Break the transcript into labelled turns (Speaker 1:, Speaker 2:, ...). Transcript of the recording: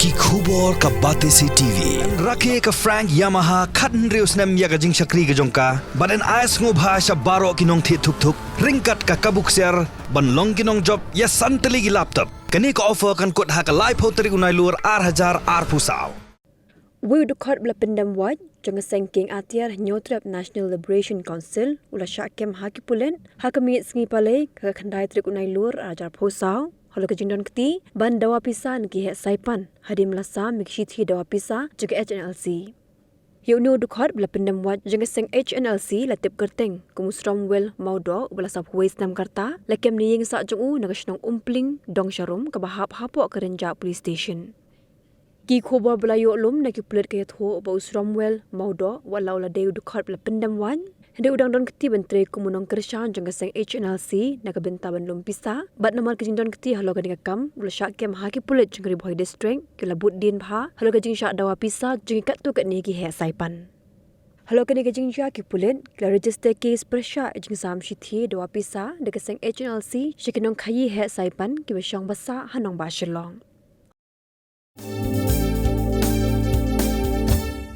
Speaker 1: ki khubor ka bate si TV rakhe ka Frank Yamaha khatn reus nam ya ga jing chakri ga jongka baden ais ngo bhasha baro kinong thi thuk thuk ringkat ka kabuk ser ban long kinong job ya santali gi laptop kani ka offer kan kot ha ka live hoteri unai lur 8000 ar pusau
Speaker 2: Wu Dkhot bla Pyndem wat jong sengking atiar nyotrap National Liberation Council ula Shah kem hakipulen hakami sngi pale ka khandai trik unai lur ajar phosau halo ka jingdon kti ban Dawa Pisa ki he Saipan hadim lasa mikshi thi Dawa Pisa jong Hnlc Yunu Dkhot bla Pyndem wat jong seng Hnlc la tip kerteng kumusrom wel maudo bla sap huis nam karta la kem ni ying sa jong u nagashnong umpling dong sharum ka bahap hapo kerenja police station Ki khobor belayo lum na ki pulet kaya tho ba usromwell maudo wala wala deu Dkhot bla Pyndem wan hende udang don kti bentre kumunong kershan jong seng Hnlc na ka benta ban lum Pisa bat namar ki jingdon kti halo ka dinga kam bla Shah kem ha ki pulet jong ri boy district ki la but din bha halo ka jing Shah Dawa Pisa jong kat tu kat ni ki he Saipan halo ka ni ka jing Shah ki pulet ki register case persha jing sam shi thi Dawa Pisa de ka seng Hnlc shikinong khayi he Saipan ki ba shong basa hanong ba shilong